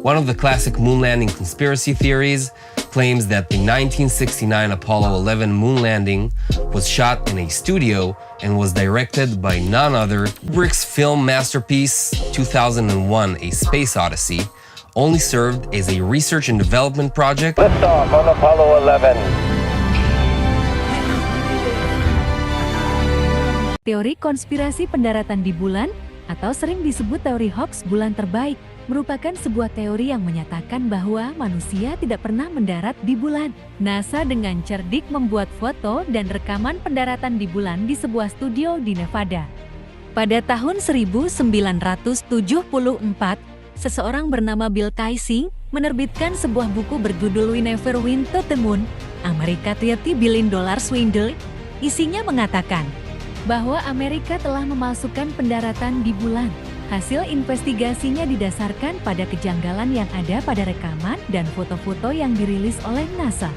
One of the classic moon landing conspiracy theories claims that the 1969 Apollo 11 moon landing was shot in a studio and was directed by none other Kubrick's film masterpiece 2001: A Space Odyssey, only served as a research and development project. Liftoff on Apollo 11. Teori konspirasi pendaratan di bulan, atau sering disebut teori hoax bulan terbaik, merupakan sebuah teori yang menyatakan bahwa manusia tidak pernah mendarat di bulan. NASA dengan cerdik membuat foto dan rekaman pendaratan di bulan di sebuah studio di Nevada. Pada tahun 1974, seseorang bernama Bill Kaysing menerbitkan sebuah buku berjudul We Never Went to the Moon, America $30 Billion Swindle. Isinya mengatakan bahwa Amerika telah memalsukan pendaratan di bulan. Hasil investigasinya didasarkan pada kejanggalan yang ada pada rekaman dan foto-foto yang dirilis oleh NASA.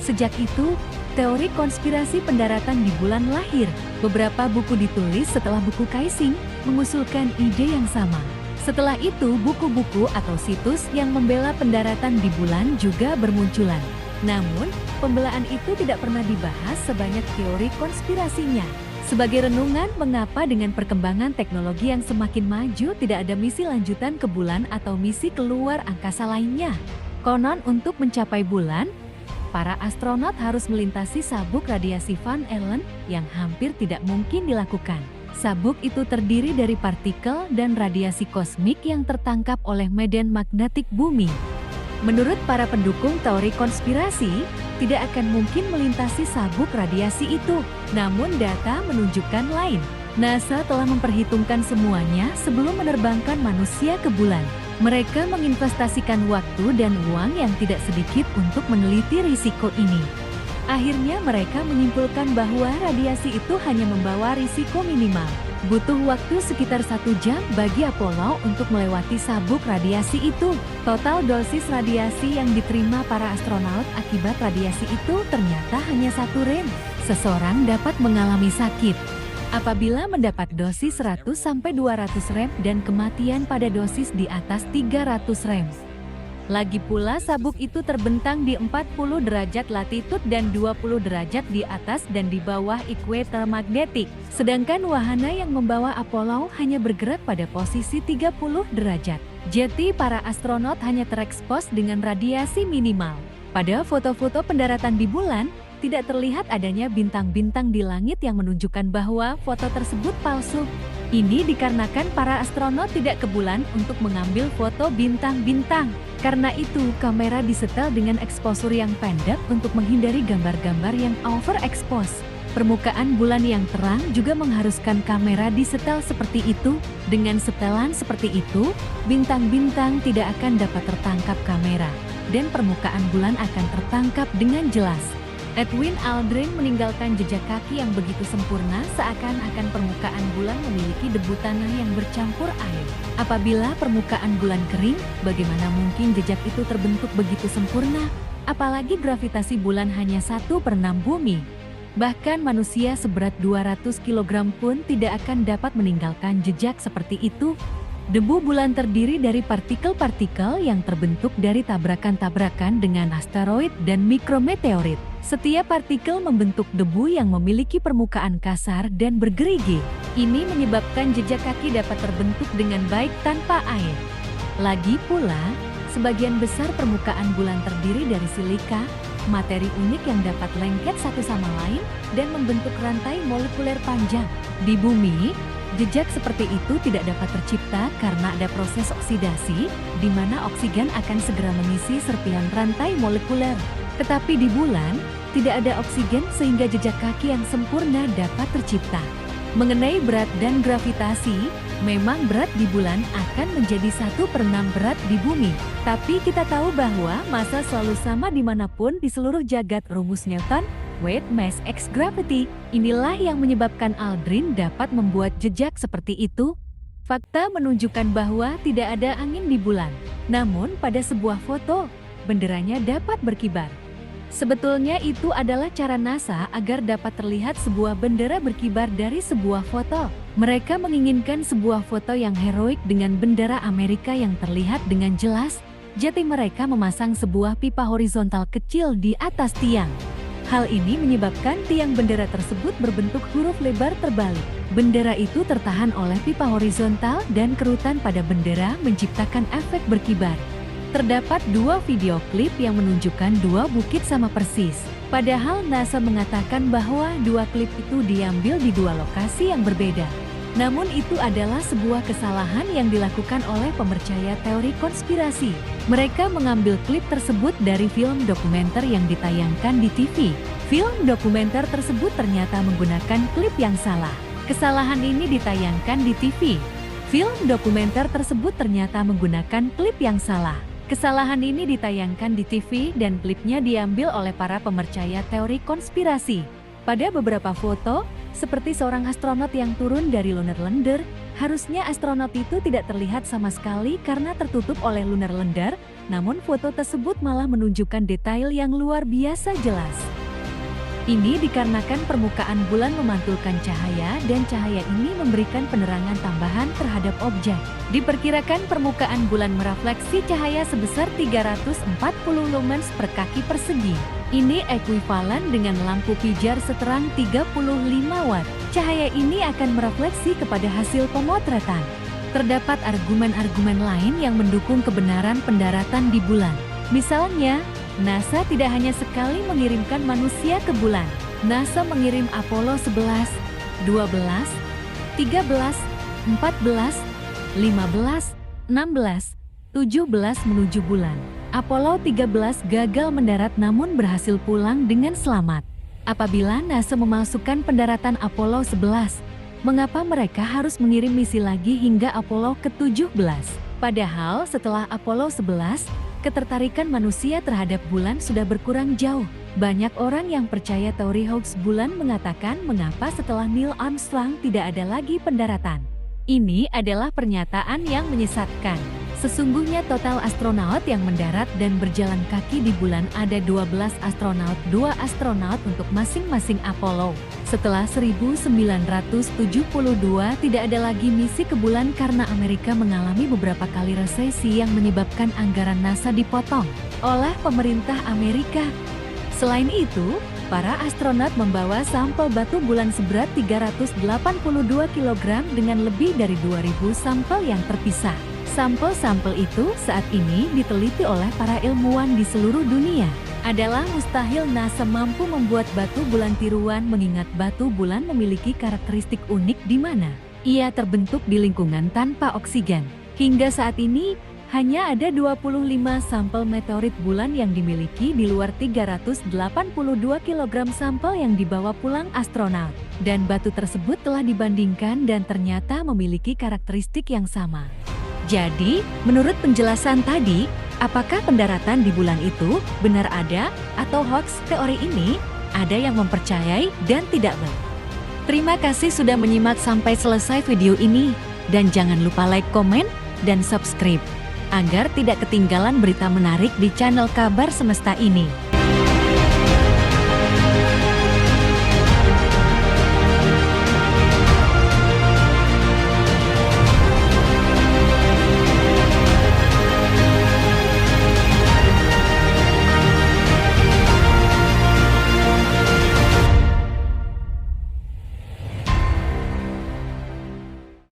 Sejak itu, teori konspirasi pendaratan di bulan lahir. Beberapa buku ditulis setelah buku Kaysing mengusulkan ide yang sama. Setelah itu, buku-buku atau situs yang membela pendaratan di bulan juga bermunculan. Namun, pembelaan itu tidak pernah dibahas sebanyak teori konspirasinya. Sebagai renungan mengapa dengan perkembangan teknologi yang semakin maju tidak ada misi lanjutan ke bulan atau misi keluar angkasa lainnya. Konon untuk mencapai bulan, para astronot harus melintasi sabuk radiasi Van Allen yang hampir tidak mungkin dilakukan. Sabuk itu terdiri dari partikel dan radiasi kosmik yang tertangkap oleh medan magnetik bumi. Menurut para pendukung teori konspirasi, tidak akan mungkin melintasi sabuk radiasi itu. Namun data menunjukkan lain. NASA telah memperhitungkan semuanya sebelum menerbangkan manusia ke bulan. Mereka menginvestasikan waktu dan uang yang tidak sedikit untuk meneliti risiko ini. Akhirnya mereka menyimpulkan bahwa radiasi itu hanya membawa risiko minimal. Butuh waktu sekitar 1 jam bagi Apollo untuk melewati sabuk radiasi itu. Total dosis radiasi yang diterima para astronaut akibat radiasi itu ternyata hanya 1 rem. Seseorang dapat mengalami sakit apabila mendapat dosis 100-200 rem dan kematian pada dosis di atas 300 rem. Lagi pula sabuk itu terbentang di 40 derajat latitude dan 20 derajat di atas dan di bawah ekuator magnetik. Sedangkan wahana yang membawa Apollo hanya bergerak pada posisi 30 derajat. Jadi para astronot hanya terekspos dengan radiasi minimal. Pada foto-foto pendaratan di bulan, tidak terlihat adanya bintang-bintang di langit yang menunjukkan bahwa foto tersebut palsu. Ini dikarenakan para astronot tidak ke bulan untuk mengambil foto bintang-bintang. Karena itu, kamera disetel dengan eksposur yang pendek untuk menghindari gambar-gambar yang overexpose. Permukaan bulan yang terang juga mengharuskan kamera disetel seperti itu. Dengan setelan seperti itu, bintang-bintang tidak akan dapat tertangkap kamera, dan permukaan bulan akan tertangkap dengan jelas. Edwin Aldrin meninggalkan jejak kaki yang begitu sempurna seakan-akan permukaan bulan memiliki debu tanah yang bercampur air. Apabila permukaan bulan kering, bagaimana mungkin jejak itu terbentuk begitu sempurna? Apalagi gravitasi bulan hanya 1/6 bumi. Bahkan manusia seberat 200 kg pun tidak akan dapat meninggalkan jejak seperti itu. Debu bulan terdiri dari partikel-partikel yang terbentuk dari tabrakan-tabrakan dengan asteroid dan mikrometeorit. Setiap partikel membentuk debu yang memiliki permukaan kasar dan bergerigi. Ini menyebabkan jejak kaki dapat terbentuk dengan baik tanpa air. Lagi pula, sebagian besar permukaan bulan terdiri dari silika, materi unik yang dapat lengket satu sama lain dan membentuk rantai molekuler panjang. Di bumi, jejak seperti itu tidak dapat tercipta karena ada proses oksidasi, di mana oksigen akan segera mengisi serpihan rantai molekuler. Tetapi di bulan, tidak ada oksigen sehingga jejak kaki yang sempurna dapat tercipta. Mengenai berat dan gravitasi, memang berat di bulan akan menjadi 1/6 berat di bumi. Tapi kita tahu bahwa massa selalu sama dimanapun di seluruh jagat. Rumus Newton, weight mass x gravity, inilah yang menyebabkan Aldrin dapat membuat jejak seperti itu. Fakta menunjukkan bahwa tidak ada angin di bulan. Namun pada sebuah foto, benderanya dapat berkibar. Sebetulnya itu adalah cara NASA agar dapat terlihat sebuah bendera berkibar dari sebuah foto. Mereka menginginkan sebuah foto yang heroik dengan bendera Amerika yang terlihat dengan jelas, jadi mereka memasang sebuah pipa horizontal kecil di atas tiang. Hal ini menyebabkan tiang bendera tersebut berbentuk huruf lebar terbalik. Bendera itu tertahan oleh pipa horizontal dan kerutan pada bendera menciptakan efek berkibar. Terdapat dua video klip yang menunjukkan dua bukit sama persis. Padahal NASA mengatakan bahwa dua klip itu diambil di dua lokasi yang berbeda. Namun itu adalah sebuah kesalahan yang dilakukan oleh pemercaya teori konspirasi. Mereka mengambil klip tersebut dari film dokumenter yang ditayangkan di TV. Film dokumenter tersebut ternyata menggunakan klip yang salah. Kesalahan ini ditayangkan di TV. Film dokumenter tersebut ternyata menggunakan klip yang salah. Kesalahan ini ditayangkan di TV dan klipnya diambil oleh para pemercaya teori konspirasi. Pada beberapa foto, seperti seorang astronot yang turun dari lunar lander, harusnya astronot itu tidak terlihat sama sekali karena tertutup oleh lunar lander, namun foto tersebut malah menunjukkan detail yang luar biasa jelas. Ini dikarenakan permukaan bulan memantulkan cahaya dan cahaya ini memberikan penerangan tambahan terhadap objek. Diperkirakan permukaan bulan merefleksi cahaya sebesar 340 lumens per kaki persegi. Ini ekuivalen dengan lampu pijar seterang 35 watt. Cahaya ini akan merefleksi kepada hasil pemotretan. Terdapat argumen-argumen lain yang mendukung kebenaran pendaratan di bulan. Misalnya, NASA tidak hanya sekali mengirimkan manusia ke bulan. NASA mengirim Apollo 11, 12, 13, 14, 15, 16, 17 menuju bulan. Apollo 13 gagal mendarat namun berhasil pulang dengan selamat. Apabila NASA memasukkan pendaratan Apollo 11, mengapa mereka harus mengirim misi lagi hingga Apollo ke-17? Padahal setelah Apollo 11, ketertarikan manusia terhadap bulan sudah berkurang jauh. Banyak orang yang percaya teori hoax bulan mengatakan mengapa setelah Neil Armstrong tidak ada lagi pendaratan. Ini adalah pernyataan yang menyesatkan. Sesungguhnya total astronot yang mendarat dan berjalan kaki di bulan ada 12 astronot, 2 astronot untuk masing-masing Apollo. Setelah 1972 tidak ada lagi misi ke bulan karena Amerika mengalami beberapa kali resesi yang menyebabkan anggaran NASA dipotong oleh pemerintah Amerika. Selain itu, para astronot membawa sampel batu bulan seberat 382 kg dengan lebih dari 2.000 sampel yang terpisah. Sampel-sampel itu saat ini diteliti oleh para ilmuwan di seluruh dunia. Adalah mustahil NASA mampu membuat batu bulan tiruan mengingat batu bulan memiliki karakteristik unik di mana ia terbentuk di lingkungan tanpa oksigen. Hingga saat ini, hanya ada 25 sampel meteorit bulan yang dimiliki di luar 382 kg sampel yang dibawa pulang astronot. Dan batu tersebut telah dibandingkan dan ternyata memiliki karakteristik yang sama. Jadi, menurut penjelasan tadi, apakah pendaratan di bulan itu benar ada atau hoax teori ini? Ada yang mempercayai dan tidak. Terima kasih sudah menyimak sampai selesai video ini. Dan jangan lupa like, komen, dan subscribe agar tidak ketinggalan berita menarik di channel Kabar Semesta ini.